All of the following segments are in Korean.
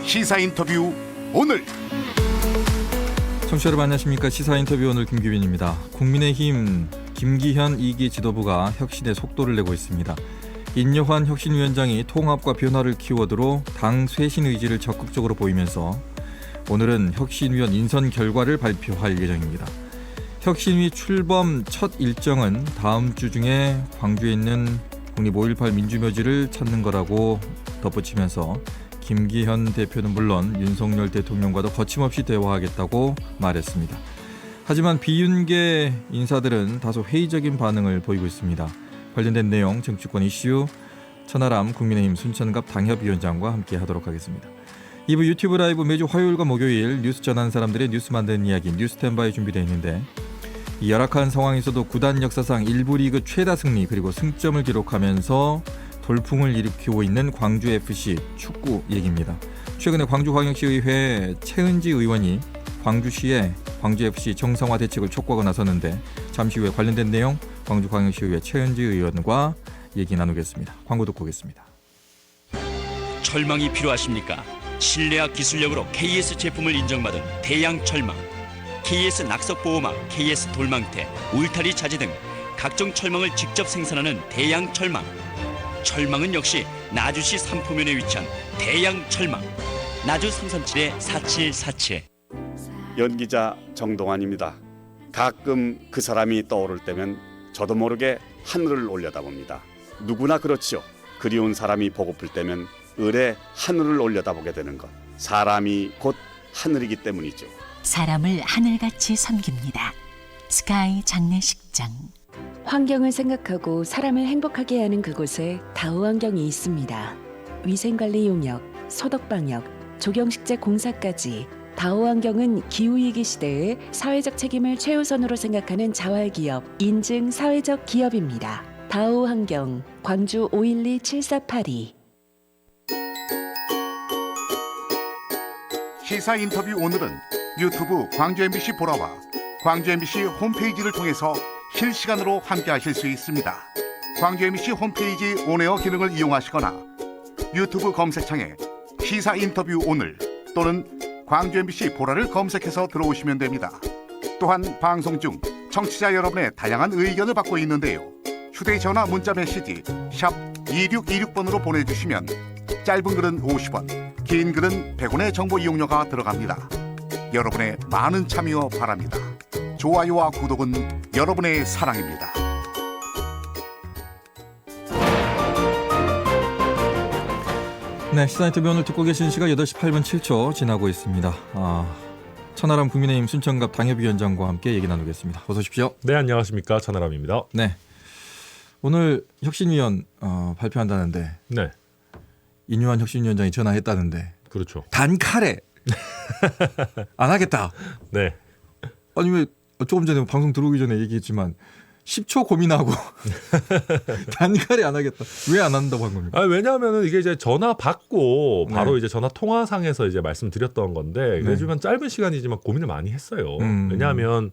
시사 인터뷰 오늘. 청취자 여러분 안녕하십니까. 시사 인터뷰 오늘 김규빈입니다. 국민의힘 김기현 2기 지도부가 혁신의 속도를 내고 있습니다. 인여환 혁신위원장이 통합과 변화를 키워드로 당 쇄신 의지를 적극적으로 보이면서 오늘은 혁신위원 인선 결과를 발표할 예정입니다. 혁신위 출범 첫 일정은 다음 주 중에 광주에 있는 국립 5.18 민주묘지를 찾는 거라고 덧붙이면서 김기현 대표는 물론 윤석열 대통령과도 거침없이 대화하겠다고 말했습니다. 하지만 비윤계 인사들은 다소 회의적인 반응을 보이고 있습니다. 관련된 내용 정치권 이슈 천하람 국민의힘 순천갑 당협위원장과 함께 하도록 하겠습니다. 2부 유튜브 라이브 매주 화요일과 목요일 뉴스 전하는 사람들의 뉴스 만드는 이야기 뉴스 스탠바이 준비되어 있는데 이 열악한 상황에서도 구단 역사상 1부 리그 최다 승리 그리고 승점을 기록하면서 돌풍을 일으키고 있는 광주FC 축구 얘기입니다. 최근에 광주광역시의회 최은지 의원이 광주시에 광주FC 정상화 대책을 촉구하고 나섰는데 잠시 후에 관련된 내용 광주광역시의회 최은지 의원과 얘기 나누겠습니다. 광고 듣고 오겠습니다. 철망이 필요하십니까? 신뢰와 기술력으로 KS 제품을 인정받은 대양철망, KS 낙석보호막, KS 돌망태, 울타리 자재 등 각종 철망을 직접 생산하는 대양철망. 철망은 역시 나주시 삼포면에 위치한 대양철망. 나주 337-4747. 연기자 정동환입니다. 가끔 그 사람이 떠오를 때면 저도 모르게 하늘을 올려다봅니다. 누구나 그렇지요. 그리운 사람이 보고플 때면 을에 하늘을 올려다보게 되는 것. 사람이 곧 하늘이기 때문이죠. 사람을 하늘같이 섬깁니다. 스카이 장례식장. 환경을 생각하고 사람을 행복하게 하는 그곳에 다우환경이 있습니다. 위생관리 용역, 소독방역, 조경식재 공사까지 다우환경은 기후위기 시대에 사회적 책임을 최우선으로 생각하는 자활기업, 인증 사회적 기업입니다. 다우환경, 광주 512-7482. 시사 인터뷰 오늘은 유튜브 광주 MBC 보라와 광주 MBC 홈페이지를 통해서 실시간으로 함께하실 수 있습니다. 광주 MBC 홈페이지 온에어 기능을 이용하시거나 유튜브 검색창에 시사 인터뷰 오늘 또는 광주 MBC 보라를 검색해서 들어오시면 됩니다. 또한 방송 중 청취자 여러분의 다양한 의견을 받고 있는데요. 휴대전화 문자 메시지 샵 2626번으로 보내주시면 짧은 글은 50원, 긴 글은 100원의 정보 이용료가 들어갑니다. 여러분의 많은 참여 바랍니다. 좋아요와 구독은 여러분의 사랑입니다. 네, 시사 인터뷰 오늘 듣고 계신 시각 8시 8분 7초 지나고 있습니다. 천하람 국민의힘 순천갑 당협위원장과 함께 얘기 나누겠습니다. 어서 오십시오. 네, 안녕하십니까. 천하람입니다. 네, 오늘 혁신위원 발표한다는데 네, 인유한 혁신위원장이 전화했다는데 그렇죠. 단칼에 안 하겠다. 네, 아니 왜 조금 전에 방송 들어오기 전에 얘기했지만 10초 고민하고 단칼에 안 하겠다. 왜 안 한다고 한 겁니까? 왜냐하면 이게 이제 전화 받고 바로 네. 이제 전화 통화상에서 이제 말씀드렸던 건데 그래지만 짧은 시간이지만 고민을 많이 했어요. 왜냐하면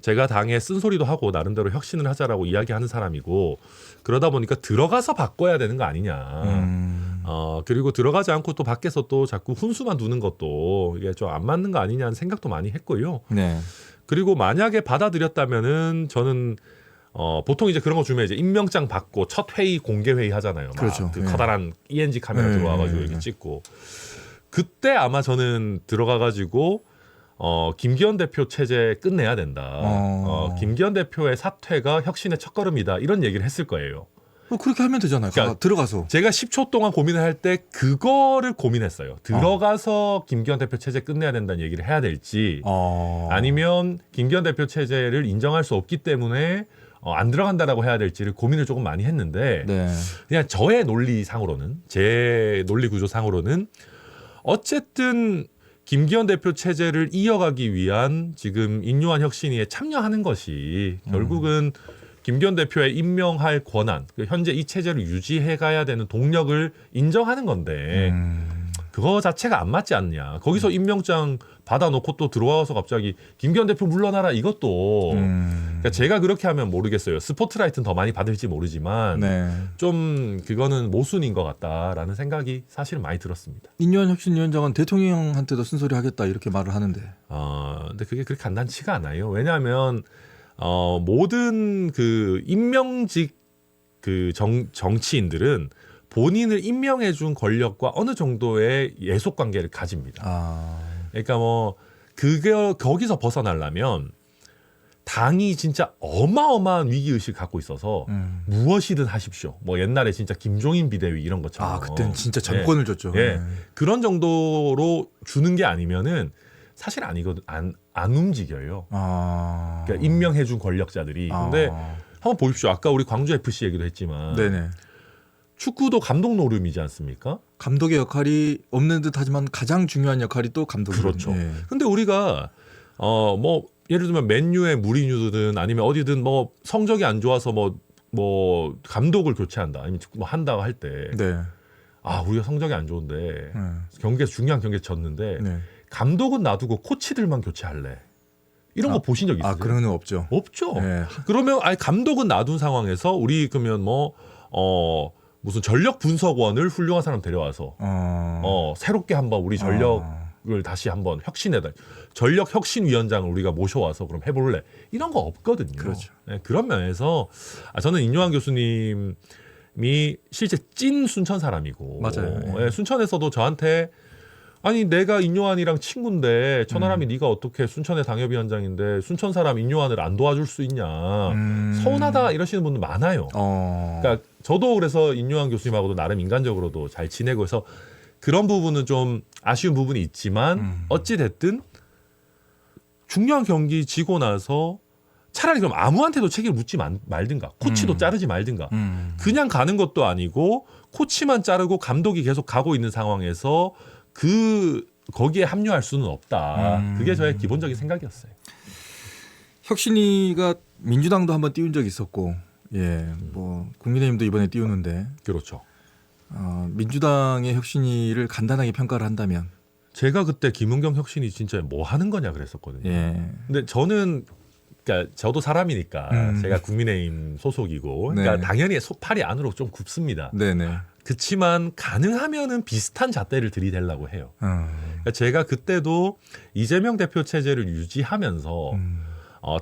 제가 당에 쓴소리도 하고 나름대로 혁신을 하자라고 이야기하는 사람이고 그러다 보니까 들어가서 바꿔야 되는 거 아니냐. 그리고 들어가지 않고 또 밖에서 또 자꾸 훈수만 두는 것도 이게 좀 안 맞는 거 아니냐는 생각도 많이 했고요. 네. 그리고 만약에 받아들였다면은 저는 보통 이제 그런 거 주면 이제 임명장 받고 첫 회의 공개 회의 하잖아요. 그렇죠. 그 네. 커다란 ENG 카메라 네, 들어와가지고 네, 이렇게 네. 찍고 그때 아마 저는 들어가가지고 김기현 대표 체제 끝내야 된다. 김기현 대표의 사퇴가 혁신의 첫걸음이다. 이런 얘기를 했을 거예요. 그렇게 하면 되잖아요. 그러니까 들어가서. 제가 10초 동안 고민을 할 때 그거를 고민했어요. 들어가서 김기현 대표 체제 끝내야 된다는 얘기를 해야 될지 아니면 김기현 대표 체제를 인정할 수 없기 때문에 안 들어간다라고 해야 될지를 고민을 조금 많이 했는데 네. 그냥 저의 논리상으로는 제 논리 구조상으로는 어쨌든 김기현 대표 체제를 이어가기 위한 지금 인요한 혁신위에 참여하는 것이 결국은 김기현 대표의 임명할 권한, 현재 이 체제를 유지해 가야 되는 동력을 인정하는 건데 그거 자체가 안 맞지 않냐. 거기서 임명장 받아놓고 또 들어와서 갑자기 김기현 대표 물러나라 이것도 그러니까 제가 그렇게 하면 모르겠어요. 스포트라이트는 더 많이 받을지 모르지만 네. 좀 그거는 모순인 것 같다라는 생각이 사실 많이 들었습니다. 인요한 혁신위원장은 대통령한테도 쓴소리 하겠다 이렇게 말을 하는데. 근데 그게 그렇게 간단치가 않아요. 왜냐하면 모든 그 임명직 그 정치인들은 본인을 임명해준 권력과 어느 정도의 예속 관계를 가집니다. 그러니까 뭐 그게 거기서 벗어나려면 당이 진짜 어마어마한 위기 의식 갖고 있어서 무엇이든 하십시오. 뭐 옛날에 진짜 김종인 비대위 이런 것처럼. 그때는 진짜 정권을 줬죠. 예. 그런 정도로 주는 게 아니면은 사실 아니거든. 안 움직여요. 그러니까 임명해준 권력자들이. 근데 한번 보십시오. 아까 우리 광주 FC 얘기도 했지만. 네네. 축구도 감독 노름이지 않습니까? 감독의 역할이 없는 듯하지만 가장 중요한 역할이 또 감독이죠. 그렇죠. 근데 우리가 뭐 예를 들면 맨유의 무리뉴든 아니면 어디든 뭐 성적이 안 좋아서 뭐 감독을 교체한다 아니면 뭐 한다고 할 때 네. 우리가 성적이 안 좋은데 경기에서 중요한 경기에 졌는데 네. 감독은 놔두고 코치들만 교체할래. 이런 거 보신 적 있어요? 그런 거 없죠. 없죠. 네. 그러면 감독은 놔둔 상황에서 우리 그러면 무슨 전력 분석원을 훌륭한 사람 데려와서 새롭게 한번 우리 전력을 다시 한번 혁신해다. 전력 혁신위원장을 우리가 모셔와서 그럼 해볼래. 이런 거 없거든요. 그렇죠. 네, 그런 면에서 저는 인요한 교수님이 실제 찐 순천 사람이고 맞아요. 네, 순천에서도 저한테 아니 내가 인요한이랑 친구인데 천하람이 네가 어떻게 순천의 당협위원장인데 순천 사람 인요한을 안 도와줄 수 있냐 서운하다 이러시는 분들 많아요. 그러니까 저도 그래서 인요한 교수님하고도 나름 인간적으로도 잘 지내고 해서 그런 부분은 좀 아쉬운 부분이 있지만 어찌 됐든 중요한 경기 지고 나서 차라리 그럼 아무한테도 책임을 묻지 말든가 코치도 자르지 말든가 그냥 가는 것도 아니고 코치만 자르고 감독이 계속 가고 있는 상황에서 거기에 합류할 수는 없다. 그게 저의 기본적인 생각이었어요. 혁신위가 민주당도 한번 띄운 적이 있었고, 뭐 국민의힘도 이번에 띄우는데, 그렇죠. 민주당의 혁신위를 간단하게 평가를 한다면, 제가 그때 김은경 혁신이 진짜 뭐 하는 거냐 그랬었거든요. 근데 저는 그러니까 저도 사람이니까 제가 국민의힘 소속이고, 그러니까 네. 당연히 팔이 안으로 좀 굽습니다. 네네. 그렇지만 가능하면은 비슷한 잣대를 들이대려고 해요. 그러니까 제가 그때도 이재명 대표 체제를 유지하면서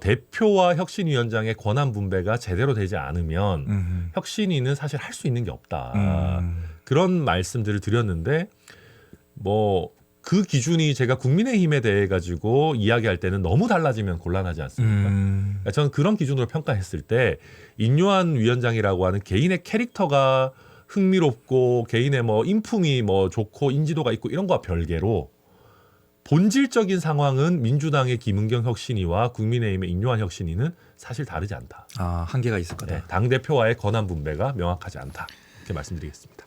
대표와 혁신위원장의 권한 분배가 제대로 되지 않으면 혁신위는 사실 할 수 있는 게 없다. 그런 말씀들을 드렸는데 뭐 그 기준이 제가 국민의힘에 대해 가지고 이야기할 때는 너무 달라지면 곤란하지 않습니까? 그러니까 저는 그런 기준으로 평가했을 때 인요한 위원장이라고 하는 개인의 캐릭터가 흥미롭고 개인의 뭐 인품이 뭐 좋고 인지도가 있고 이런 거와 별개로 본질적인 상황은 민주당의 김은경 혁신위와 국민의힘의 인요한 혁신위는 사실 다르지 않다. 한계가 있을 거다. 네, 당 대표와의 권한 분배가 명확하지 않다. 이렇게 말씀드리겠습니다.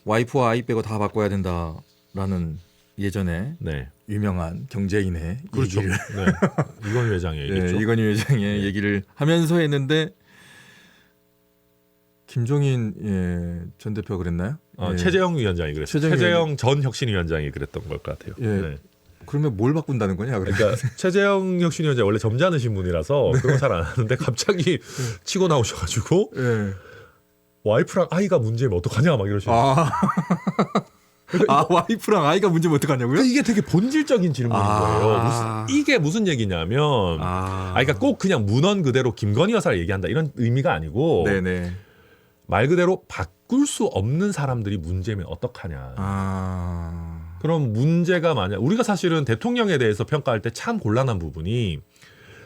와이프와 아이 빼고 다 바꿔야 된다라는 예전에 네, 유명한 경제인의 그렇죠. 얘기를 네, 이건희 회장의 얘기죠. 이건희 회장의 얘기를 하면서 했는데 김종인 전 대표가 그랬나요? 최재형 위원장이 그랬어요. 최재형 전 혁신위원장이 그랬던 것 같아요. 네. 그러면 뭘 바꾼다는 거냐? 그러니까 최재형 혁신위원장 원래 점잖으신 분이라서 그런 거 잘 안 하는데 갑자기 치고 나오셔가지고 와이프랑 아이가 문제면 어떡하냐 막 이러시는. 와이프랑 아이가 문제면 어떡하냐고요? 이게 되게 본질적인 질문인 거예요. 이게 무슨 얘기냐면, 그러니까 꼭 그냥 문헌 그대로 김건희 여사를 얘기한다 이런 의미가 아니고, 네네. 말 그대로 바꿀 수 없는 사람들이 문제면 어떡하냐. 그럼 문제가 만약 우리가 사실은 대통령에 대해서 평가할 때 참 곤란한 부분이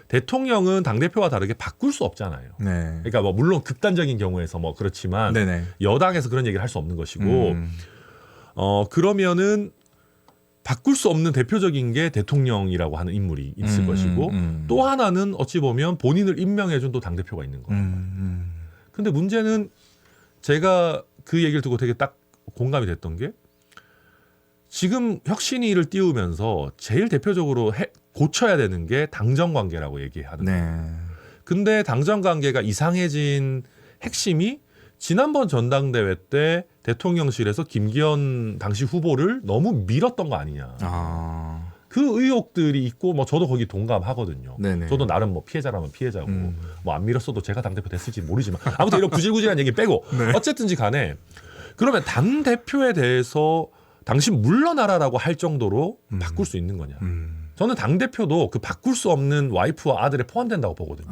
대통령은 당대표와 다르게 바꿀 수 없잖아요. 네. 그러니까 뭐 물론 극단적인 경우에서 뭐 그렇지만 네네. 여당에서 그런 얘기를 할 수 없는 것이고 그러면은 바꿀 수 없는 대표적인 게 대통령이라고 하는 인물이 있을 것이고 또 하나는 어찌 보면 본인을 임명해준 또 당대표가 있는 거예요. 근데 문제는 제가 그 얘기를 듣고 되게 딱 공감이 됐던 게 지금 혁신위를 띄우면서 제일 대표적으로 고쳐야 되는 게 당정 관계라고 얘기하는 거예요. 근데 당정 관계가 이상해진 핵심이 지난번 전당대회 때 대통령실에서 김기현 당시 후보를 너무 밀었던 거 아니냐. 그 의혹들이 있고 뭐 저도 거기 동감하거든요. 네네. 저도 나름 뭐 피해자라면 피해자고 뭐 안 밀었어도 제가 당대표 됐을지 모르지만 아무튼 이런 구질구질한 얘기 빼고 네. 어쨌든지 간에 그러면 당대표에 대해서 당신 물러나라라고 할 정도로 바꿀 수 있는 거냐. 저는 당대표도 그 바꿀 수 없는 와이프와 아들에 포함된다고 보거든요.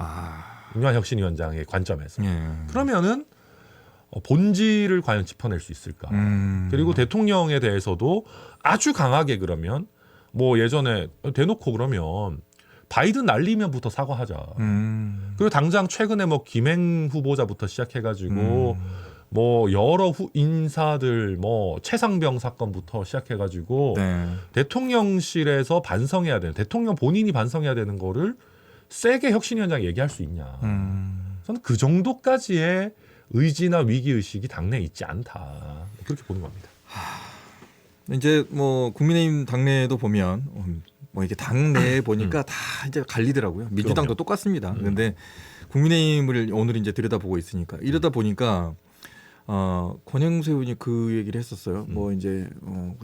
윤여한 혁신위원장의 관점에서. 예. 그러면은 본질을 과연 짚어낼 수 있을까. 그리고 대통령에 대해서도 아주 강하게 그러면 뭐 예전에 대놓고 그러면 바이든 날리면부터 사과하자. 그리고 당장 최근에 뭐 김행 후보자부터 시작해가지고 뭐 여러 인사들 뭐 최상병 사건부터 시작해가지고 네. 대통령실에서 반성해야 되는 대통령 본인이 반성해야 되는 거를 세게 혁신위원장이 얘기할 수 있냐. 저는 그 정도까지의 의지나 위기 의식이 당내에 있지 않다. 그렇게 보는 겁니다. 이제 뭐 국민의힘 당내도 보면 뭐 이게 당내에 보니까 다 이제 갈리더라고요. 민주당도 그럼요. 똑같습니다. 그런데 국민의힘을 오늘 이제 들여다보고 있으니까 이러다 보니까 권영세 의원이 그 얘기를 했었어요. 뭐 이제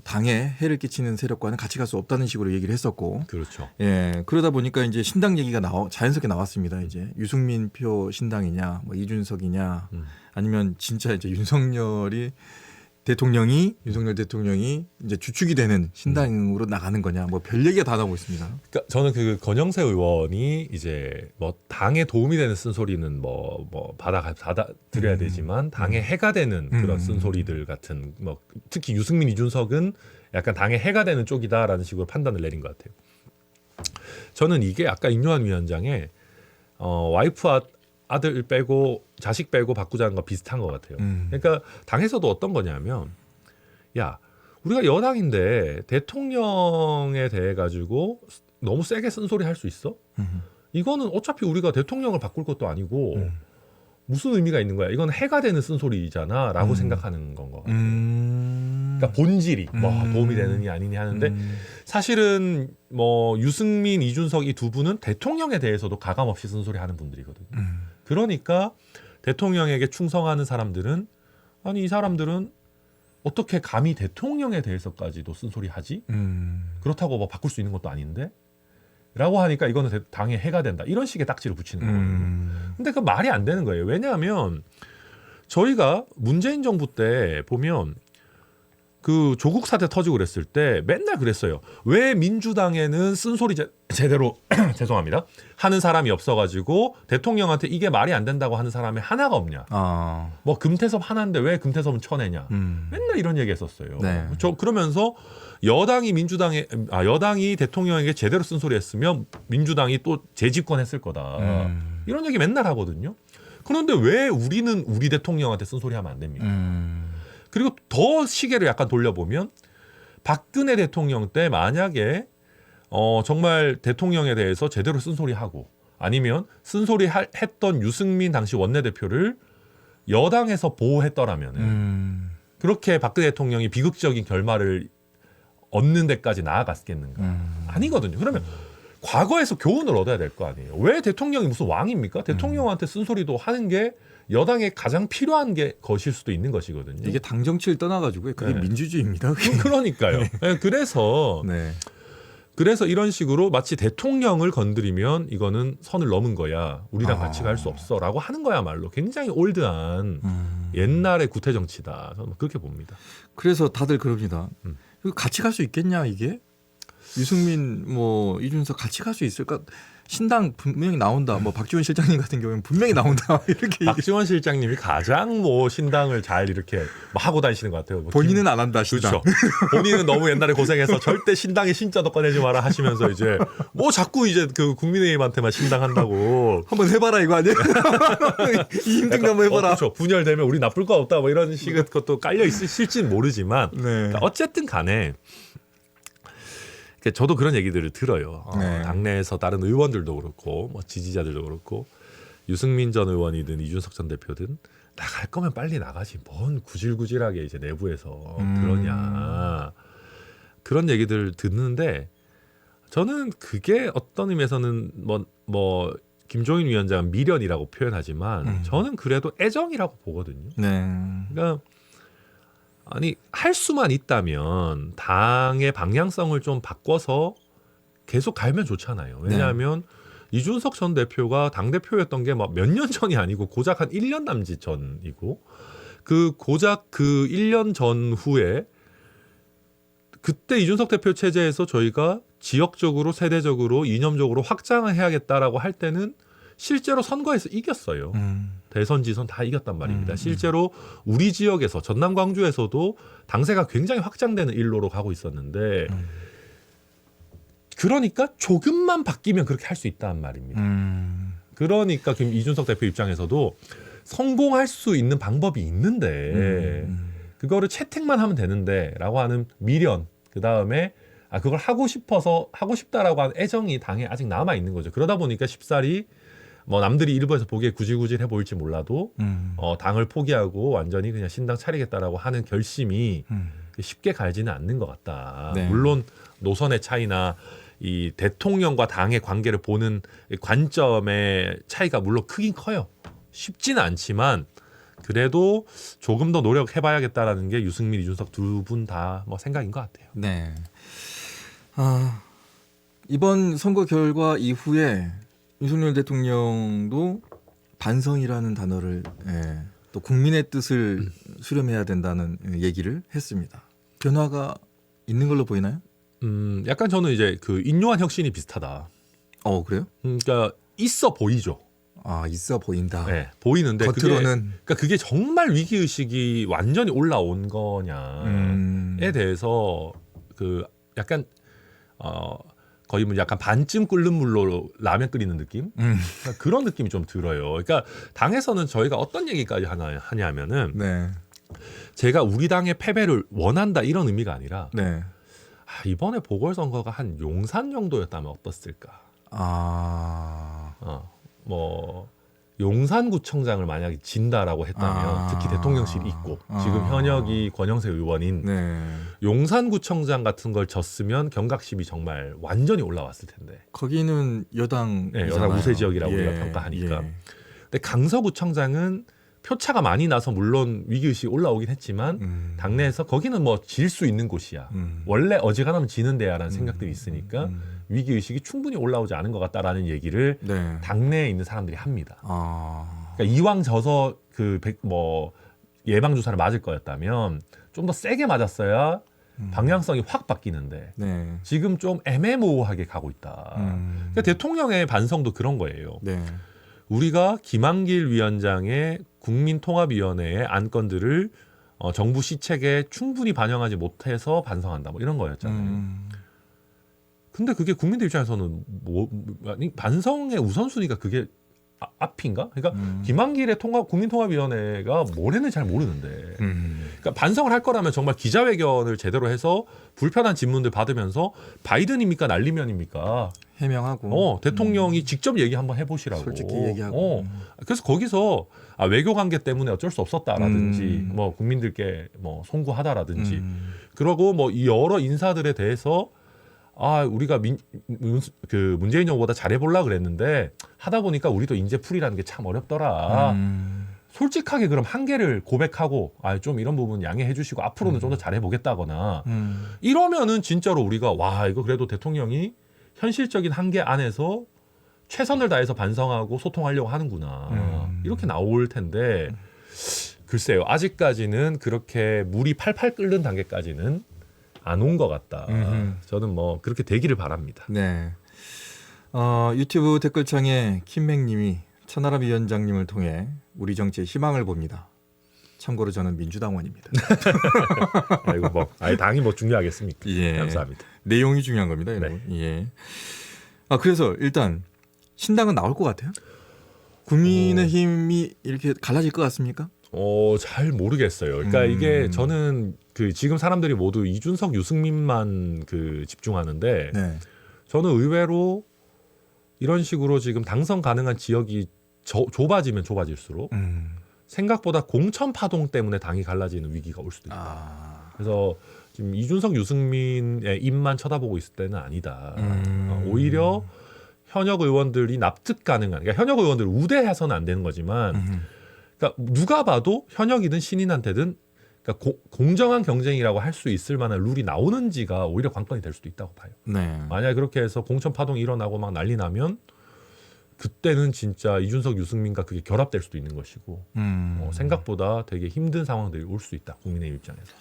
당에 해를 끼치는 세력과는 같이 갈 수 없다는 식으로 얘기를 했었고, 그렇죠. 예 그러다 보니까 이제 신당 얘기가 자연스럽게 나왔습니다. 이제 유승민 표 신당이냐, 뭐 이준석이냐, 아니면 진짜 이제 윤석열 대통령이 이제 주축이 되는 신당으로 나가는 거냐, 뭐 별 얘기가 다 나오고 있습니다. 그러니까 저는 그 권영세 의원이 이제 뭐 당에 도움이 되는 쓴소리는 뭐 받아들여야 되지만 당에 해가 되는 그런 쓴소리들 같은 뭐 특히 유승민 이준석은 약간 당에 해가 되는 쪽이다라는 식으로 판단을 내린 것 같아요. 저는 이게 아까 임요한 위원장의 와이프와 아들 빼고 자식 빼고 바꾸자는 거 비슷한 것 같아요. 그러니까 당에서도 어떤 거냐면 야 우리가 여당인데 대통령에 대해 가지고 너무 세게 쓴소리 할 수 있어? 이거는 어차피 우리가 대통령을 바꿀 것도 아니고 무슨 의미가 있는 거야? 이건 해가 되는 쓴소리잖아 라고 생각하는 건 것 같아요. 그러니까 본질이 뭐 도움이 되느냐 아니냐 하는데 사실은 뭐 유승민, 이준석 이 두 분은 대통령에 대해서도 가감없이 쓴소리 하는 분들이거든요. 그러니까 대통령에게 충성하는 사람들은 아니 이 사람들은 어떻게 감히 대통령에 대해서까지도 쓴소리 하지? 그렇다고 뭐 바꿀 수 있는 것도 아닌데? 라고 하니까 이거는 당에 해가 된다. 이런 식의 딱지를 붙이는 거거든요. 근데 그 말이 안 되는 거예요. 왜냐하면 저희가 문재인 정부 때 보면 그 조국 사태 터지고 그랬을 때 맨날 그랬어요. 왜 민주당에는 쓴소리 제대로 죄송합니다. 하는 사람이 없어가지고 대통령한테 이게 말이 안 된다고 하는 사람이 하나가 없냐. 뭐 금태섭 하나인데 왜 금태섭은 쳐내냐. 맨날 이런 얘기했었어요. 네. 그러면서 여당이 대통령에게 제대로 쓴소리했으면 민주당이 또 재집권했을 거다. 이런 얘기 맨날 하거든요. 그런데 왜 우리는 우리 대통령한테 쓴소리하면 안 됩니까? 그리고 더 시계를 약간 돌려보면 박근혜 대통령 때 만약에 정말 대통령에 대해서 제대로 쓴소리하고 아니면 쓴소리 했던 유승민 당시 원내대표를 여당에서 보호했더라면 그렇게 박근혜 대통령이 비극적인 결말을 얻는 데까지 나아갔겠는가? 아니거든요. 그러면 과거에서 교훈을 얻어야 될 거 아니에요. 왜 대통령이 무슨 왕입니까? 대통령한테 쓴소리도 하는 게 여당에 가장 필요한 것일 수도 있는 것이거든요. 이게 당 정치를 떠나가지고 그게 네. 민주주의입니다. 그게. 그러니까요. 네, 그래서 이런 식으로 마치 대통령을 건드리면 이거는 선을 넘은 거야. 우리랑 같이 갈 수 없어라고 하는 거야말로 굉장히 올드한 옛날의 구태 정치다. 저는 그렇게 봅니다. 그래서 다들 그럽니다. 이거 같이 갈 수 있겠냐 이게? 유승민 뭐 이준석 같이 갈 수 있을까? 신당 분명히 나온다. 뭐 박지원 실장님 같은 경우는 분명히 나온다. 이렇게 박지원 실장님이 가장 뭐 신당을 잘 이렇게 하고 다니시는 것 같아요. 본인은 안 한다. 신당. 그렇죠. 본인은 너무 옛날에 고생해서 절대 신당의 신자도 꺼내지 마라 하시면서 이제 뭐 자꾸 이제 그 국민의힘한테만 신당 한다고 한번 해봐라 이거 아니에요? 이 힘든 거 한번 해봐라. 그렇죠. 분열되면 우리 나쁠 거 없다. 뭐 이런 식의 것도 깔려 있을지는 모르지만 네. 그러니까 어쨌든 간에. 저도 그런 얘기들을 들어요. 네. 당내에서 다른 의원들도 그렇고 뭐 지지자들도 그렇고 유승민 전 의원이든 이준석 전 대표든 나갈 거면 빨리 나가지 뭔 구질구질하게 이제 내부에서 그러냐 그런 얘기들 듣는데 저는 그게 어떤 의미에서는 뭐 김종인 위원장은 미련이라고 표현하지만 저는 그래도 애정이라고 보거든요. 네. 그러니까 아니 할 수만 있다면 당의 방향성을 좀 바꿔서 계속 갈면 좋잖아요. 왜냐하면 이준석 전 대표가 당대표였던 게 막 몇 년 전이 아니고 고작 한 1년 남짓 전이고 고작 그 1년 전후에 그때 이준석 대표 체제에서 저희가 지역적으로 세대적으로 이념적으로 확장을 해야겠다라고 할 때는 실제로 선거에서 이겼어요. 대선 지선 다 이겼단 말입니다. 실제로 우리 지역에서 전남 광주에서도 당세가 굉장히 확장되는 일로로 가고 있었는데 그러니까 조금만 바뀌면 그렇게 할 수 있다는 말입니다. 그러니까 이준석 대표 입장에서도 성공할 수 있는 방법이 있는데 그거를 채택만 하면 되는데 라고 하는 미련 그다음에 그걸 하고 싶어서 하고 싶다라고 하는 애정이 당에 아직 남아 있는 거죠. 그러다 보니까 쉽사리 뭐 남들이 일부에서 보기에 구질구질해 보일지 몰라도 당을 포기하고 완전히 그냥 신당 차리겠다라고 하는 결심이 쉽게 갈지는 않는 것 같다. 네. 물론 노선의 차이나 이 대통령과 당의 관계를 보는 관점의 차이가 물론 크긴 커요. 쉽지는 않지만 그래도 조금 더 노력해봐야겠다라는 게 유승민, 이준석 두 분 다 뭐 생각인 것 같아요. 네. 이번 선거 결과 이후에 윤석열 대통령도 반성이라는 단어를 또 국민의 뜻을 수렴해야 된다는 얘기를 했습니다. 변화가 있는 걸로 보이나요? 약간 저는 이제 그 인요한 혁신이 비슷하다. 그래요? 그러니까 있어 보이죠. 있어 보인다. 네, 보이는데 겉으로는 그게 정말 위기 의식이 완전히 올라온 거냐에 대해서 그 약간 거의 뭐 약간 반쯤 끓는 물로 라면 끓이는 느낌? 그러니까 그런 느낌이 좀 들어요. 그러니까 당에서는 저희가 어떤 얘기까지 하냐면은 네. 제가 우리 당의 패배를 원한다 이런 의미가 아니라 네. 이번에 보궐선거가 한 용산 정도였다면 어떻을까? 뭐 용산구청장을 만약에 진다라고 했다면 특히 대통령실이 있고 지금 현역이 권영세 의원인 용산구청장 같은 걸 졌으면 경각심이 정말 완전히 올라왔을 텐데 거기는 여당 여당 우세 지역이라고 우리가 평가하니까 근데 강서구청장은 표차가 많이 나서 물론 위기의식이 올라오긴 했지만 당내에서 거기는 뭐 질 수 있는 곳이야. 원래 어지간하면 지는 데야라는 생각들이 있으니까 위기의식이 충분히 올라오지 않은 것 같다라는 얘기를 당내에 있는 사람들이 합니다. 그러니까 이왕 져서 뭐 예방주사를 맞을 거였다면 좀 더 세게 맞았어야 방향성이 확 바뀌는데 지금 좀 애매모호하게 가고 있다. 그러니까 대통령의 반성도 그런 거예요. 우리가 김한길 위원장의 국민통합위원회의 안건들을 정부 시책에 충분히 반영하지 못해서 반성한다 뭐 이런 거였잖아요. 근데 그게 국민들 입장에서는 반성의 우선순위가 그게 앞인가? 그러니까 김한길의 국민통합위원회가 뭘 했는지 잘 모르는데 그러니까 반성을 할 거라면 정말 기자회견을 제대로 해서 불편한 질문들 받으면서 바이든입니까 날리면입니까? 해명하고 대통령이 직접 얘기 한번 해보시라고 솔직히 얘기하고 그래서 거기서 외교 관계 때문에 어쩔 수 없었다라든지 뭐 국민들께 뭐 송구하다라든지 그러고 뭐 이 여러 인사들에 대해서 우리가 문재인 정부보다 잘해보려 그랬는데 하다 보니까 우리도 인재풀이라는 게 참 어렵더라. 솔직하게 그럼 한계를 고백하고 좀 이런 부분 양해해 주시고 앞으로는 좀 더 잘해보겠다거나 이러면은 진짜로 우리가 이거 그래도 대통령이 현실적인 한계 안에서 최선을 다해서 반성하고 소통하려고 하는구나. 이렇게 나올 텐데 글쎄요. 아직까지는 그렇게 물이 팔팔 끓는 단계까지는 안 온 것 같다. 저는 뭐 그렇게 되기를 바랍니다. 네. 유튜브 댓글창에 김맹님이 천하람 위원장님을 통해 우리 정치에 희망을 봅니다. 참고로 저는 민주당원입니다. 아이고 뭐 당이 뭐 중요하겠습니까? 감사합니다. 내용이 중요한 겁니다, 여러분. 그래서 일단 신당은 나올 것 같아요? 국민의힘이 이렇게 갈라질 것 같습니까? 잘 모르겠어요. 그러니까 이게 저는 지금 사람들이 모두 이준석, 유승민만 집중하는데 저는 의외로 이런 식으로 지금 당선 가능한 지역이 좁아지면 좁아질수록 생각보다 공천 파동 때문에 당이 갈라지는 위기가 올 수도 있다. 그래서 지금 이준석, 유승민의 입만 쳐다보고 있을 때는 아니다. 오히려 현역 의원들이 납득 가능한, 그러니까 현역 의원들을 우대해서는 안 되는 거지만, 그러니까 누가 봐도 현역이든 신인한테든 그러니까 공정한 경쟁이라고 할 수 있을 만한 룰이 나오는지가 오히려 관건이 될 수도 있다고 봐요. 네. 만약에 그렇게 해서 공천 파동이 일어나고 막 난리 나면 그때는 진짜 이준석, 유승민과 그게 결합될 수도 있는 것이고 생각보다 되게 힘든 상황들이 올 수 있다. 국민의힘 입장에서.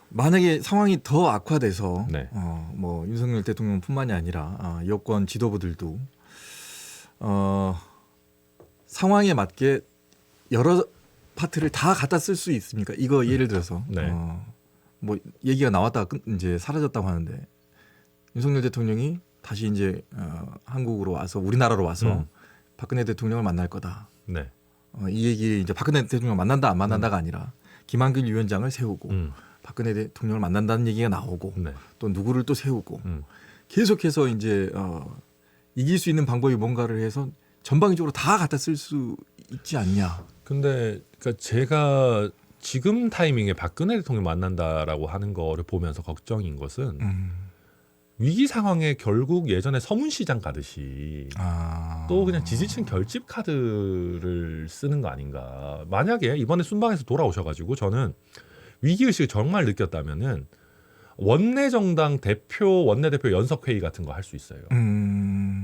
만약에 상황이 더 악화돼서 네. 뭐 윤석열 대통령뿐만이 아니라 여권 지도부들도 상황에 맞게 여러 파트를 다 갖다 쓸 수 있습니까? 이거 예를 들어서 네. 뭐 얘기가 나왔다가 이제 사라졌다고 하는데 윤석열 대통령이 다시 이제 한국으로 와서 우리나라로 와서 박근혜 대통령을 만날 거다. 네. 이 얘기 이제 박근혜 대통령 만난다 안 만난다가 아니라 김한길 위원장을 세우고 박근혜 대통령을 만난다는 얘기가 나오고 네. 또 누구를 또 세우고 계속해서 이제 이길 수 있는 방법이 뭔가를 해서 전방위적으로 다 갖다 쓸 수 있지 않냐. 근데 그러니까 제가 지금 타이밍에 박근혜 대통령 만난다라고 하는 거를 보면서 걱정인 것은 위기 상황에 결국 예전에 서문시장 가듯이 또 그냥 지지층 결집 카드를 쓰는 거 아닌가. 만약에 이번에 순방에서 돌아오셔가지고 저는 위기의식을 정말 느꼈다면은 원내정당 대표, 원내대표 연석회의 같은 거 할 수 있어요.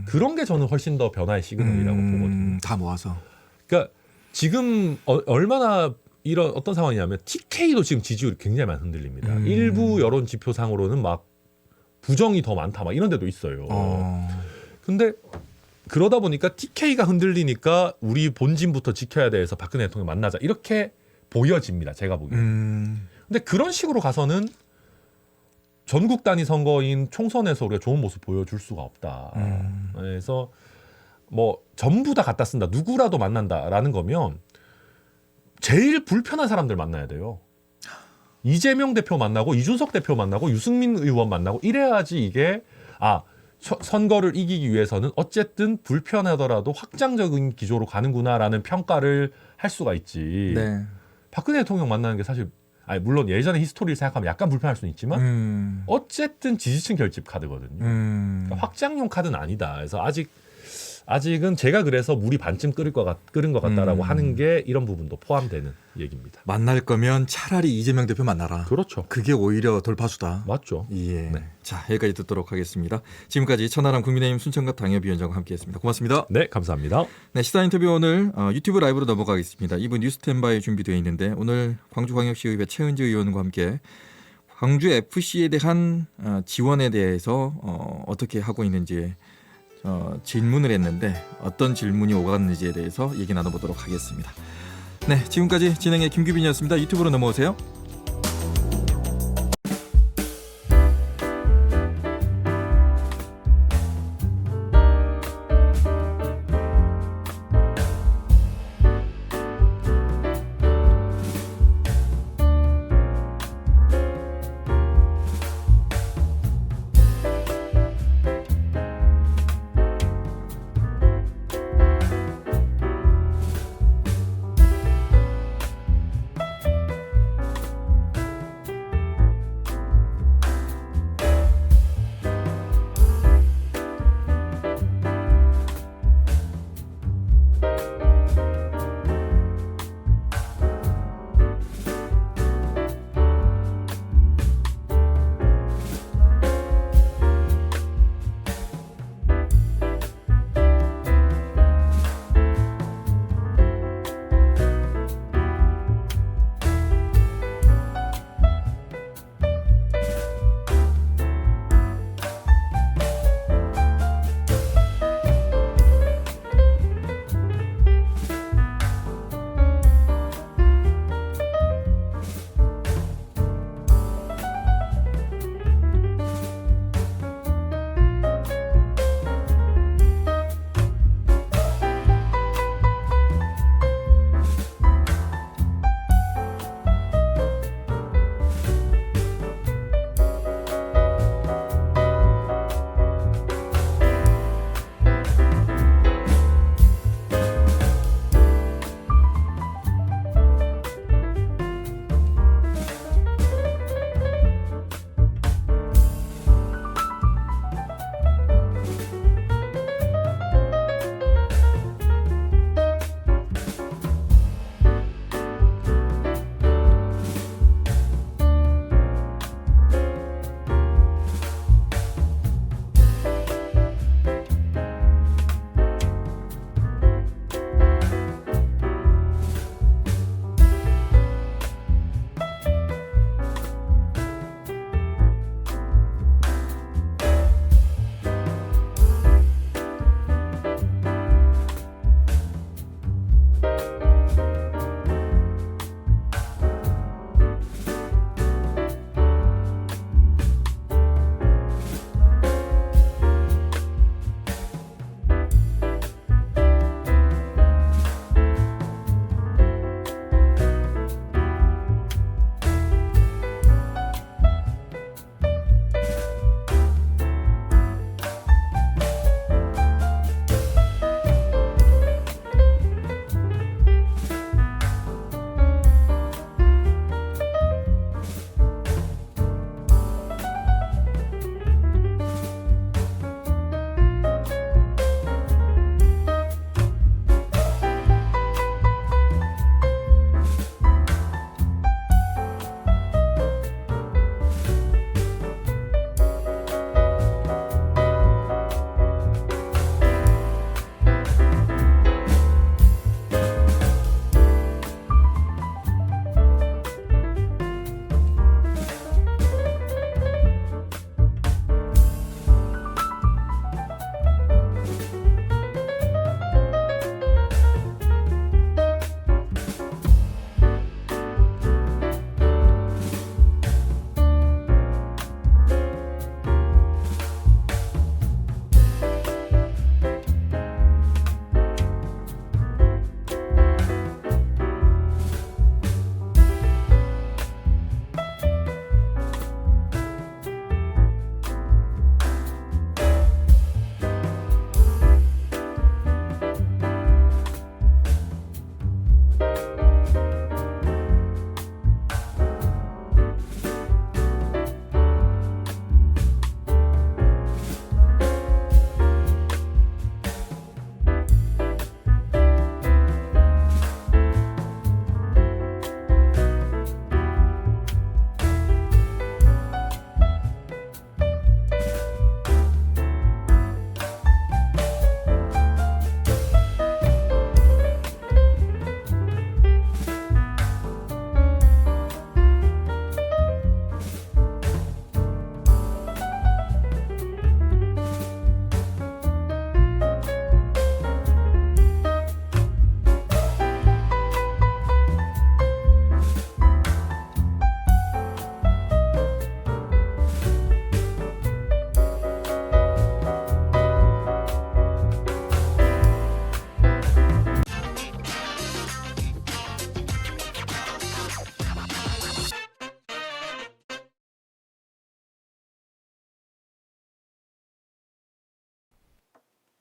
그런 게 저는 훨씬 더 변화의 시그널이라고 보거든요. 다 모아서. 그러니까 지금 얼마나 이런 어떤 상황이냐면 TK도 지금 지지율이 굉장히 많이 흔들립니다. 일부 여론 지표상으로는 막 부정이 더 많다 막 이런 데도 있어요. 근데 그러다 보니까 TK가 흔들리니까 우리 본진부터 지켜야 돼서 박근혜 대통령 만나자 이렇게 보여집니다. 제가 보기에는. 근데 그런 식으로 가서는 전국 단위 선거인 총선에서 우리가 좋은 모습 보여줄 수가 없다. 그래서 뭐 전부 다 갖다 쓴다. 누구라도 만난다라는 거면 제일 불편한 사람들 만나야 돼요. 이재명 대표 만나고 이준석 대표 만나고 유승민 의원 만나고 이래야지 이게 선거를 이기기 위해서는 어쨌든 불편하더라도 확장적인 기조로 가는구나라는 평가를 할 수가 있지. 네. 박근혜 대통령 만나는 게 사실 물론 예전의 히스토리를 생각하면 약간 불편할 수는 있지만 어쨌든 지지층 결집 카드거든요. 그러니까 확장용 카드는 아니다. 그래서 아직은 제가 그래서 물이 반쯤 끓은 것 같다라고 하는 게 이런 부분도 포함되는 얘기입니다. 만날 거면 차라리 이재명 대표 만나라. 그렇죠. 그게 오히려 돌파수다. 맞죠. 예. 네. 자, 여기까지 듣도록 하겠습니다. 지금까지 천하람 국민의힘 순천갑 당협위원장과 함께했습니다. 고맙습니다. 네, 감사합니다. 네, 시사 인터뷰 오늘 유튜브 라이브로 넘어가겠습니다. 2부 뉴스 스탠바이 준비되어 있는데 오늘 광주광역시의회 최은지 의원과 함께 광주 FC에 대한 지원에 대해서 어떻게 하고 있는지 질문을 했는데 어떤 질문이 오갔는지에 대해서 얘기 나눠보도록 하겠습니다. 네, 지금까지 진행의 김규빈이었습니다. 유튜브로 넘어오세요.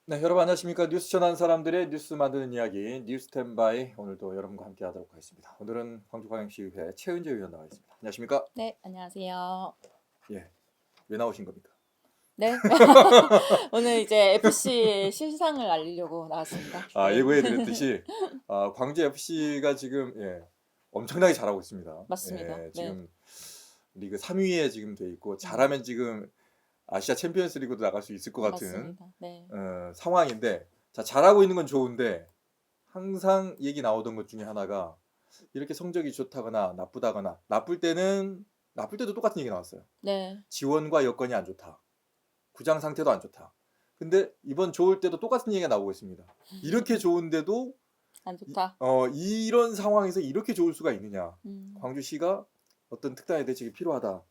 네, 여러분 안녕하십니까? 뉴스 전하는 사람들의 뉴스 만드는 이야기 뉴스탠바이 오늘도 여러분과 함께 하도록 하겠습니다. 오늘은 광주광역시의회 최은재 의원 나와 있습니다. 안녕하십니까? 네, 안녕하세요. 예, 왜 나오신 겁니까? 네. 오늘 이제 FC 실상을 알리려고 나왔습니다. 네. 예고해드렸듯이 광주 FC가 지금 엄청나게 잘하고 있습니다. 맞습니다. 예, 지금 리그 3위에 지금 돼 있고 잘하면 지금 아시아 챔피언스리그도 나갈 수 있을 것 같은 맞습니다. 네. 상황인데 자 잘하고 있는 건 좋은데 항상 얘기 나오던 것 중에 하나가 이렇게 성적이 좋다거나 나쁘다거나 나쁠 때도 똑같은 얘기 나왔어요. 네. 지원과 여건이 안 좋다. 구장 상태도 안 좋다. 근데 이번 좋을 때도 똑같은 얘기가 나오고 있습니다. 이렇게 좋은데도 안 좋다. 이런 상황에서 이렇게 좋을 수가 있느냐. 음. 광주시가 어떤 특단의 대책이 필요하다.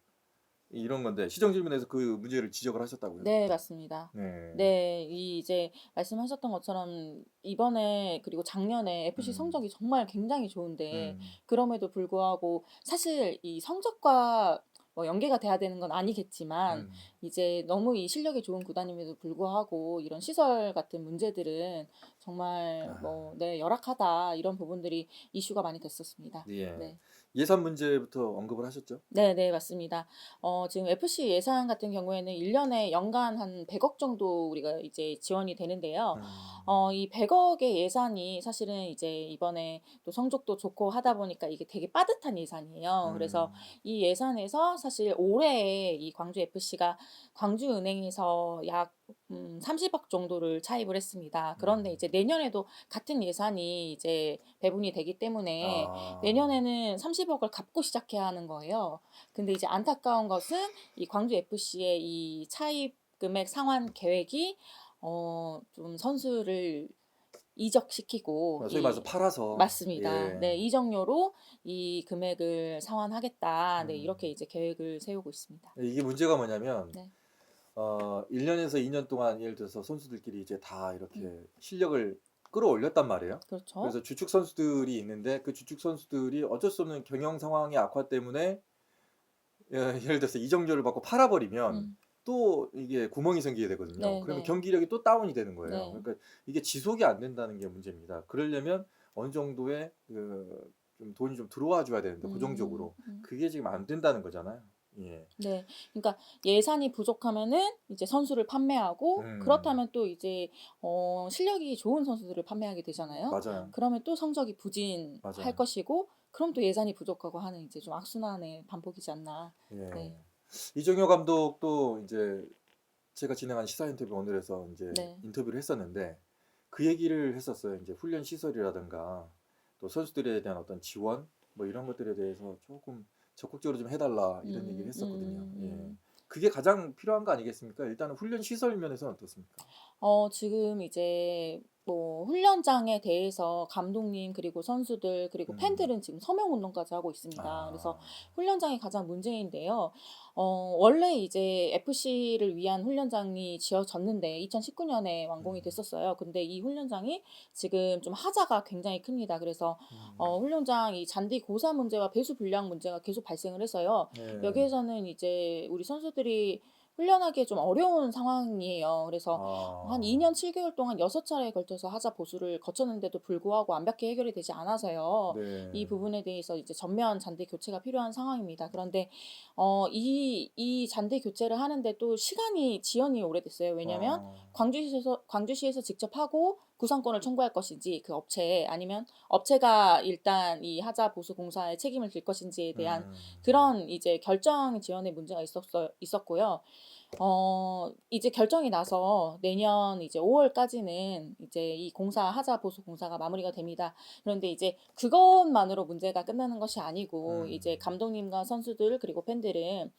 이런 건데 시정 질문에서 그 문제를 지적을 하셨다고요. 네, 맞습니다. 네. 네, 이제 말씀하셨던 것처럼 이번에 그리고 작년에 FC 성적이 정말 굉장히 좋은데 그럼에도 불구하고 사실 이 성적과 뭐 연계가 돼야 되는 건 아니겠지만 이제 너무 이 실력이 좋은 구단임에도 불구하고 이런 시설 같은 문제들은 정말 열악하다 이런 부분들이 이슈가 많이 됐었습니다. 예. 네. 예산 문제부터 언급을 하셨죠? 네, 네, 맞습니다. 지금 FC 예산 같은 경우에는 1년에 연간 한 100억 정도 우리가 이제 지원이 되는데요. 이 100억의 예산이 사실은 이제 이번에 또 성적도 좋고 하다 보니까 이게 되게 빠듯한 예산이에요. 그래서 이 예산에서 사실 올해 이 광주 FC가 광주은행에서 약 30억 정도를 차입을 했습니다. 그런데 이제 내년에도 같은 예산이 이제 배분이 되기 때문에 내년에는 30억을 갚고 시작해야 하는 거예요. 근데 이제 안타까운 것은 이 광주 FC의 이 차입 금액 상환 계획이 좀 선수를 이적시키고 소위 말해서 팔아서 맞습니다. 예. 네, 이적료로 이 금액을 상환하겠다. 네, 이렇게 이제 계획을 세우고 있습니다. 이게 문제가 뭐냐면 네. 1년에서 2년 동안 예를 들어서 선수들끼리 이제 다 이렇게 실력을 끌어올렸단 말이에요. 그렇죠. 그래서 주축 선수들이 있는데 그 주축 선수들이 어쩔 수 없는 경영 상황의 악화 때문에 예를 들어서 이적료를 받고 팔아버리면 또 이게 구멍이 생기게 되거든요. 네, 그러면 네. 경기력이 또 다운이 되는 거예요. 네. 그러니까 이게 지속이 안 된다는 게 문제입니다. 그러려면 어느 정도의 좀 돈이 좀 들어와 줘야 되는데 고정적으로 그게 지금 안 된다는 거잖아요. 예. 네, 그러니까 예산이 부족하면은 이제 선수를 판매하고 그렇다면 또 이제 실력이 좋은 선수들을 판매하게 되잖아요. 맞아요. 그러면 또 성적이 부진할 맞아요. 것이고, 그럼 또 예산이 부족하고 하는 이제 좀 악순환의 반복이지 않나. 예. 네. 이정효 감독도 이제 제가 진행한 시사 인터뷰 오늘에서 이제 네. 인터뷰를 했었는데 그 얘기를 했었어요. 이제 훈련 시설이라든가 또 선수들에 대한 어떤 지원 뭐 이런 것들에 대해서 조금 적극적으로 좀 해달라 이런 얘기를 했었거든요. 예. 그게 가장 필요한 거 아니겠습니까? 일단은 훈련 시설 면에서는 어떻습니까? 지금 이제 뭐 훈련장에 대해서 감독님 그리고 선수들 그리고 팬들은 지금 서명 운동까지 하고 있습니다. 그래서 훈련장이 가장 문제인데요. 원래 이제 FC를 위한 훈련장이 지어졌는데 2019년에 완공이 됐었어요. 근데 이 훈련장이 지금 좀 하자가 굉장히 큽니다. 그래서 훈련장 이 잔디 고사 문제와 배수 불량 문제가 계속 발생을 해서요. 네. 여기에서는 이제 우리 선수들이 훈련하기 좀 어려운 상황이에요. 그래서 한 2년 7개월 동안 6차례에 걸쳐서 하자 보수를 거쳤는데도 불구하고 완벽히 해결이 되지 않아서요. 네. 이 부분에 대해서 이제 전면 잔디 교체가 필요한 상황입니다. 그런데 이 잔디 교체를 하는데 또 지연이 오래됐어요. 왜냐하면 광주시에서 직접 하고 구상권을 청구할 것인지 그 업체에 아니면 업체가 일단 이 하자 보수 공사에 책임을 질 것인지에 대한 그런 이제 결정 지연의 문제가 있었고요. 이제 결정이 나서 내년 이제 5월까지는 이제 이 하자 보수 공사가 마무리가 됩니다. 그런데 이제 그것만으로 문제가 끝나는 것이 아니고 이제 감독님과 선수들 그리고 팬들은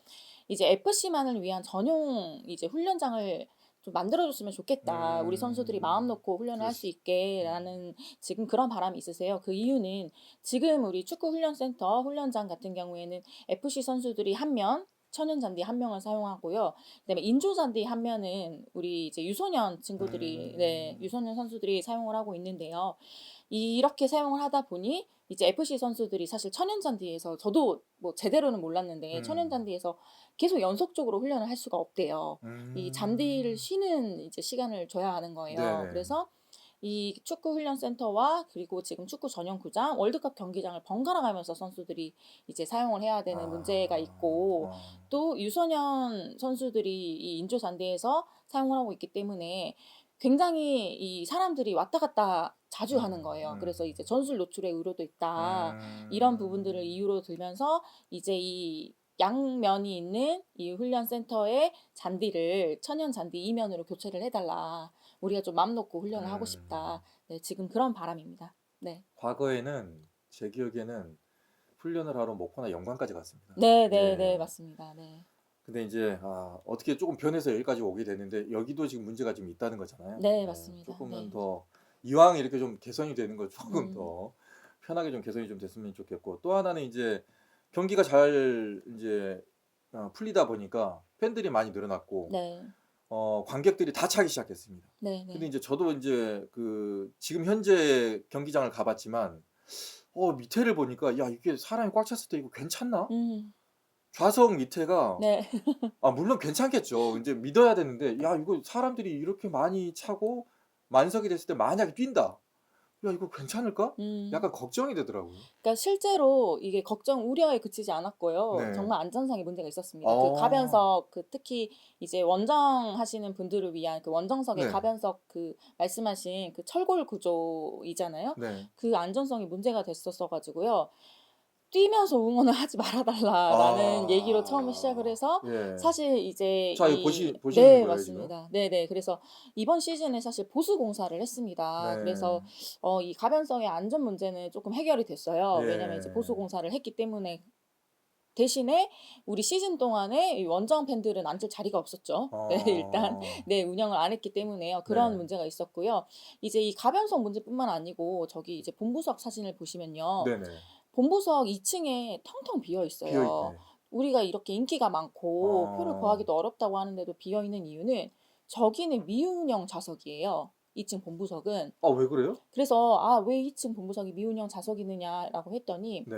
이제 FC만을 위한 전용 이제 훈련장을 좀 만들어줬으면 좋겠다. 우리 선수들이 마음 놓고 훈련을 할 수 있게라는 지금 그런 바람이 있으세요. 그 이유는 지금 우리 축구 훈련센터 훈련장 같은 경우에는 FC 선수들이 한 명, 천연 잔디 한 명을 사용하고요. 그다음에 인조 잔디 한 면은 우리 이제 유소년 친구들이 유소년 선수들이 사용을 하고 있는데요. 이렇게 사용을 하다 보니 이제 FC 선수들이 사실 천연잔디에서 저도 뭐 제대로는 몰랐는데 천연잔디에서 계속 연속적으로 훈련을 할 수가 없대요. 이 잔디를 쉬는 이제 시간을 줘야 하는 거예요. 네네. 그래서 이 축구 훈련 센터와 그리고 지금 축구 전용 구장, 월드컵 경기장을 번갈아 가면서 선수들이 이제 사용을 해야 되는 문제가 있고 또 유소년 선수들이 이 인조 잔디에서 사용을 하고 있기 때문에 굉장히 이 사람들이 왔다 갔다 자주 하는 거예요. 그래서 이제 전술 노출의 우려도 있다. 이런 부분들을 이유로 들면서 이제 이 양면이 있는 이 훈련 센터의 잔디를 천연 잔디 이면으로 교체를 해달라. 우리가 좀 맘 놓고 훈련을 하고 싶다. 네, 지금 그런 바람입니다. 네. 과거에는 제 기억에는 훈련을 하러 목포나 영광까지 갔습니다. 네, 예. 네, 네, 맞습니다. 네. 근데 이제 어떻게 조금 변해서 여기까지 오게 됐는데 여기도 지금 문제가 좀 있다는 거잖아요. 네, 맞습니다. 조금은 네. 더 이왕 이렇게 좀 개선이 되는 거 조금 음. 더 편하게 좀 개선이 좀 됐으면 좋겠고 또 하나는 이제 경기가 잘 이제 풀리다 보니까 팬들이 많이 늘어났고 네. 관객들이 다 차기 시작했습니다. 네, 근데 네. 이제 저도 이제 그 지금 현재 경기장을 가봤지만 밑에를 보니까 야 이게 사람이 꽉 찼을 때 이거 괜찮나? 좌석 밑에가 네. 물론 괜찮겠죠. 이제 믿어야 되는데 야 이거 사람들이 이렇게 많이 차고 만석이 됐을 때 만약에 뛴다. 야 이거 괜찮을까? 약간 걱정이 되더라고요. 그러니까 실제로 이게 걱정 우려에 그치지 않았고요. 네. 정말 안전상의 문제가 있었습니다. 그 가변석 특히 이제 원정 하시는 분들을 위한 그 원정석의 네. 가변석 그 말씀하신 그 철골 구조이잖아요. 네. 그 안전성이 문제가 됐었어 가지고요. 뛰면서 응원을 하지 말아달라라는 얘기로 처음에 시작을 해서 예. 사실 이제 자, 이거 이 보시는 네, 거예요, 지금? 맞습니다. 네네. 그래서 이번 시즌에 사실 보수 공사를 했습니다. 네. 그래서 이 가변성의 안전 문제는 조금 해결이 됐어요. 예. 왜냐면 이제 보수 공사를 했기 때문에 대신에 우리 시즌 동안에 이 원정 팬들은 앉을 자리가 없었죠. 네, 일단 네, 운영을 안 했기 때문에요. 그런 네. 문제가 있었고요. 이제 이 가변성 문제뿐만 아니고 저기 이제 본부석 사진을 보시면요. 네네. 본부석 2층에 텅텅 비어 있어요. 비어있대. 우리가 이렇게 인기가 많고 아. 표를 구하기도 어렵다고 하는데도 비어 있는 이유는 저기는 미운영 좌석이에요. 2층 본부석은. 왜 그래요? 그래서 왜 2층 본부석이 미운영 좌석이느냐라고 했더니 네.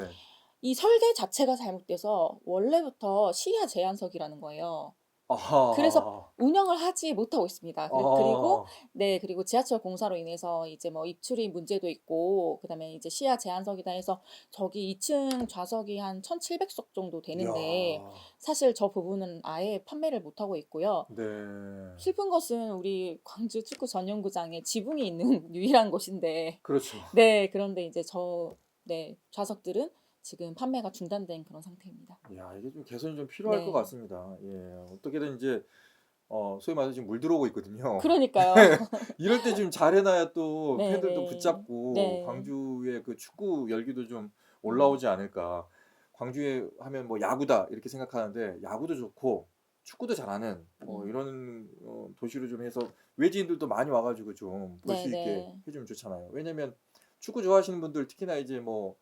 이 설계 자체가 잘못돼서 원래부터 시야 제한석이라는 거예요. 아하. 그래서 운영을 하지 못하고 있습니다. 그리고 아. 네, 그리고 지하철 공사로 인해서 이제 뭐 입출입 문제도 있고 그다음에 이제 시야 제한석이다 해서 저기 2층 좌석이 한 1,700석 정도 되는데 이야. 사실 저 부분은 아예 판매를 못 하고 있고요. 네. 슬픈 것은 우리 광주 축구 전용구장에 지붕이 있는 유일한 곳인데 그렇죠. 네, 그런데 이제 좌석들은 지금 판매가 중단된 그런 상태입니다. 야, 이게 좀 개선이 좀 필요할 네. 것 같습니다. 예. 어떻게든 이제 소위 말해서 지금 물 들어오고 있거든요. 그러니까요. 이럴 때 좀 잘해놔야 또 네, 팬들도 네. 붙잡고 네. 광주의 그 축구 열기도 좀 올라오지 않을까. 광주에 하면 뭐 야구다 이렇게 생각하는데 야구도 좋고 축구도 잘하는 이런 도시로 좀 해서 외지인들도 많이 와가지고 좀 볼 수 네, 있게 네. 해주면 좋잖아요. 왜냐면 축구 좋아하시는 분들 특히나 이제 뭐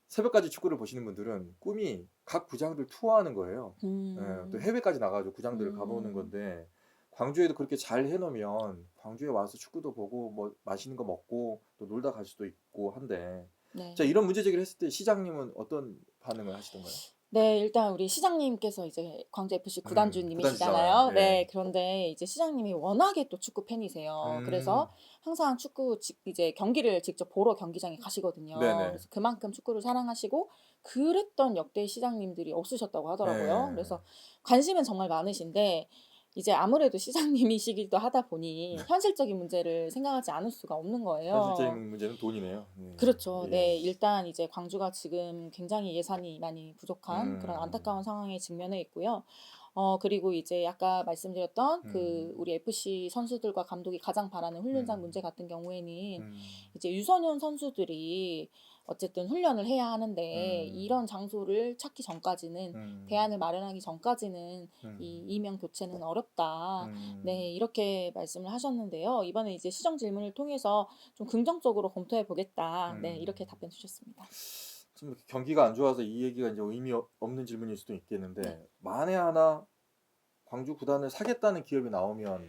새벽까지 축구를 보시는 분들은 꿈이 각 구장들 투어하는 거예요. 예, 또 해외까지 나가서 구장들을 가보는 건데 광주에도 그렇게 잘 해놓으면 광주에 와서 축구도 보고 뭐 맛있는 거 먹고 또 놀다 갈 수도 있고 한데 네. 자 이런 문제 제기를 했을 때 시장님은 어떤 반응을 하시던가요? 네, 일단 우리 시장님께서 이제 광주 FC 구단주님이시잖아요. 구단주잖아요. 네, 예. 그런데 이제 시장님이 워낙에 또 축구 팬이세요. 그래서 항상 축구 이제 경기를 직접 보러 경기장에 가시거든요. 네네. 그래서 그만큼 축구를 사랑하시고 그랬던 역대 시장님들이 없으셨다고 하더라고요. 네. 그래서 관심은 정말 많으신데 이제 아무래도 시장님이시기도 하다 보니 현실적인 문제를 생각하지 않을 수가 없는 거예요. 현실적인 문제는 돈이네요. 예. 그렇죠. 예. 네, 일단 이제 광주가 지금 굉장히 예산이 많이 부족한 그런 안타까운 상황에 직면해 있고요. 그리고 이제 아까 말씀드렸던 그 우리 FC 선수들과 감독이 가장 바라는 훈련장 문제 같은 경우에는 이제 유소년 선수들이 어쨌든 훈련을 해야 하는데 이런 장소를 찾기 전까지는 대안을 마련하기 전까지는 이 이명 교체는 어렵다. 네, 이렇게 말씀을 하셨는데요. 이번에 이제 시정 질문을 통해서 좀 긍정적으로 검토해 보겠다. 네, 이렇게 답변 주셨습니다. 좀 경기가 안 좋아서 이 얘기가 이제 의미 없는 질문일 수도 있겠는데 만에 하나 광주 구단을 사겠다는 기업이 나오면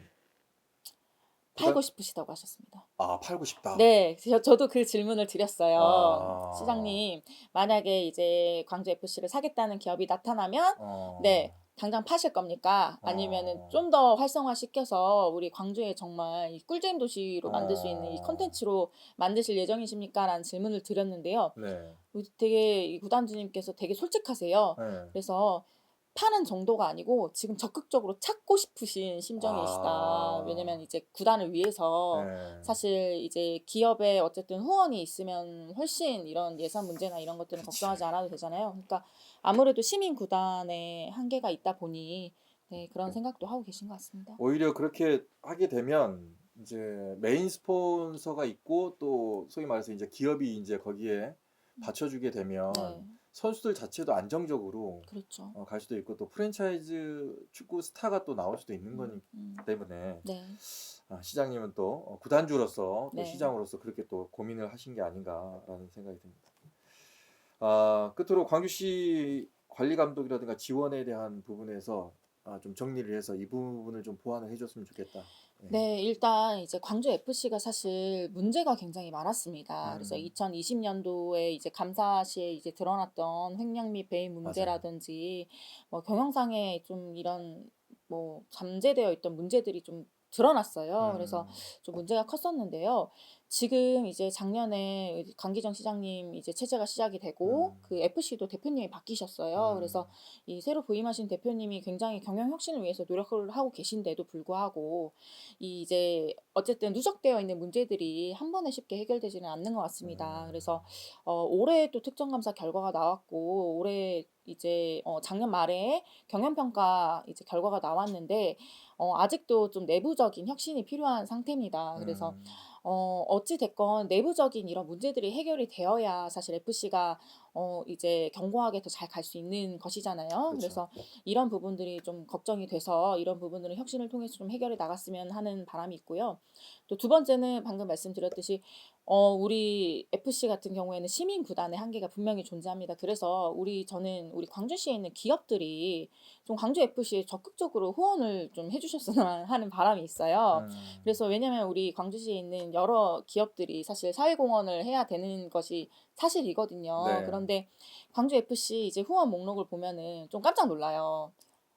팔고 싶으시다고 하셨습니다. 아, 팔고 싶다. 네, 저도 그 질문을 드렸어요. 아. 시장님, 만약에 이제 광주 FC를 사겠다는 기업이 나타나면 어. 네, 당장 파실 겁니까? 아니면은 어. 좀 더 활성화시켜서 우리 광주에 정말 이 꿀잼 도시로 만들 수 있는 이 어. 컨텐츠로 만드실 예정이십니까? 라는 질문을 드렸는데요. 네. 되게 이 구단주님께서 되게 솔직하세요. 네. 그래서 파는 정도가 아니고 지금 적극적으로 찾고 싶으신 심정이시다. 아. 왜냐면 이제 구단을 위해서 네. 사실 이제 기업에 어쨌든 후원이 있으면 훨씬 이런 예산 문제나 이런 것들은 그치. 걱정하지 않아도 되잖아요. 그러니까 아무래도 시민 구단에 한계가 있다 보니 네, 그런 생각도 하고 계신 것 같습니다. 오히려 그렇게 하게 되면 이제 메인 스폰서가 있고 또 소위 말해서 이제 기업이 이제 거기에 받쳐주게 되면 네, 선수들 자체도 안정적으로 그렇죠. 갈 수도 있고 또 프랜차이즈 축구 스타가 또 나올 수도 있는 거기 때문에 네, 시장님은 또 구단주로서 또 네. 시장으로서 그렇게 또 고민을 하신 게 아닌가라는 생각이 듭니다. 끝으로 광주시 관리 감독이라든가 지원에 대한 부분에서 좀 정리를 해서 이 부분을 좀 보완을 해줬으면 좋겠다. 예. 네, 일단 이제 광주 FC가 사실 문제가 굉장히 많았습니다. 그래서 음. 2020년도에 이제 감사 시에 이제 드러났던 횡령 및 배임 문제라든지 뭐 경영상에 좀 이런 뭐 잠재되어 있던 문제들이 좀 드러났어요. 그래서 좀 문제가 컸었는데요. 지금 이제 작년에 강기정 시장님 이제 체제가 시작이 되고 그 FC도 대표님이 바뀌셨어요. 그래서 이 새로 부임하신 대표님이 굉장히 경영 혁신을 위해서 노력을 하고 계신데도 불구하고 이 이제 어쨌든 누적되어 있는 문제들이 한 번에 쉽게 해결되지는 않는 것 같습니다. 그래서 올해 또 특정감사 결과가 나왔고 올해 이제 작년 말에 경영평가 이제 결과가 나왔는데 아직도 좀 내부적인 혁신이 필요한 상태입니다. 그래서 어찌 됐건 내부적인 이런 문제들이 해결이 되어야 사실 FC가 이제 견고하게 더 잘 갈 수 있는 것이잖아요. 그렇죠. 그래서 이런 부분들이 좀 걱정이 돼서 이런 부분들은 혁신을 통해서 좀 해결해 나갔으면 하는 바람이 있고요. 또 두 번째는 방금 말씀드렸듯이 우리 FC 같은 경우에는 시민 구단의 한계가 분명히 존재합니다. 그래서 저는 우리 광주시에 있는 기업들이 좀 광주 FC에 적극적으로 후원을 좀 해주셨으면 하는 바람이 있어요. 그래서 왜냐면 우리 광주시에 있는 여러 기업들이 사실 사회공헌을 해야 되는 것이 사실이거든요. 네. 그런데 광주 FC 이제 후원 목록을 보면은 좀 깜짝 놀라요.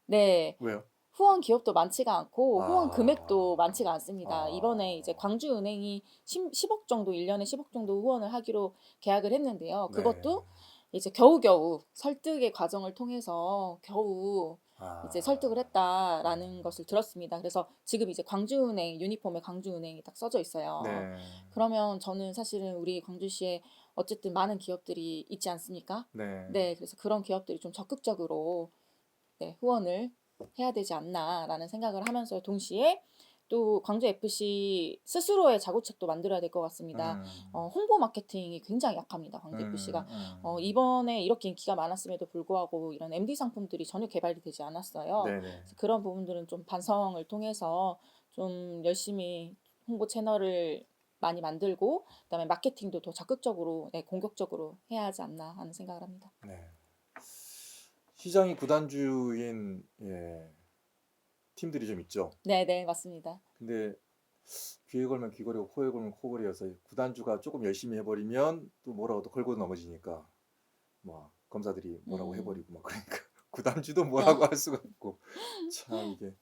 네. 왜요? 후원 기업도 많지가 않고 후원 아. 금액도 많지가 않습니다. 아. 이번에 이제 광주은행이 10억 정도 1년에 10억 정도 후원을 하기로 계약을 했는데요. 그것도 이제 겨우겨우 설득의 과정을 통해서 겨우 이제 설득을 했다라는 것을 들었습니다. 그래서 지금 이제 광주은행 유니폼에 광주은행이 딱 써져 있어요. 네. 그러면 저는 사실은 우리 광주시에 어쨌든 많은 기업들이 있지 않습니까? 네. 네, 그래서 그런 기업들이 좀 적극적으로 네, 후원을 해야 되지 않나라는 생각을 하면서 동시에 또 광주 FC 스스로의 자구책도 만들어야 될 것 같습니다. 홍보 마케팅이 굉장히 약합니다. 광주 FC가 이번에 이렇게 인기가 많았음에도 불구하고 이런 MD 상품들이 전혀 개발이 되지 않았어요. 네네. 그래서 그런 부분들은 좀 반성을 통해서 좀 열심히 홍보 채널을 많이 만들고 그다음에 마케팅도 더 적극적으로 네, 공격적으로 해야 하지 않나 하는 생각을 합니다. 네. 시장이 구단주인 팀들이 좀 있죠. 네, 네, 맞습니다. 근데 귀에 걸면 귀걸이고 코에 걸면 코걸이여서 구단주가 조금 열심히 해버리면 또 뭐라고 또 걸고 넘어지니까 뭐 검사들이 뭐라고 해버리고 막 그러니까 구단주도 뭐라고 할 수가 없고 참 이게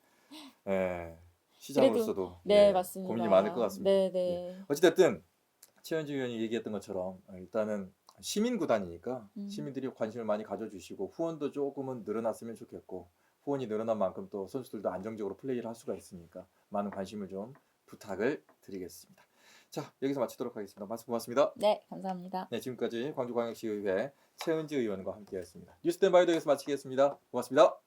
시장으로서도 네, 맞습니다. 고민이 많을 것 같습니다. 네, 네. 어찌됐든 최현지 의원이 얘기했던 것처럼 일단은 시민 구단이니까 시민들이 관심을 많이 가져주시고 후원도 조금은 늘어났으면 좋겠고 후원이 늘어난 만큼 또 선수들도 안정적으로 플레이를 할 수가 있으니까 많은 관심을 좀 부탁을 드리겠습니다. 자, 여기서 마치도록 하겠습니다. 말씀 고맙습니다. 네, 감사합니다. 네, 지금까지 광주광역시의회 최은지 의원과 함께했습니다. 뉴스텐바이도 여기서 마치겠습니다. 고맙습니다.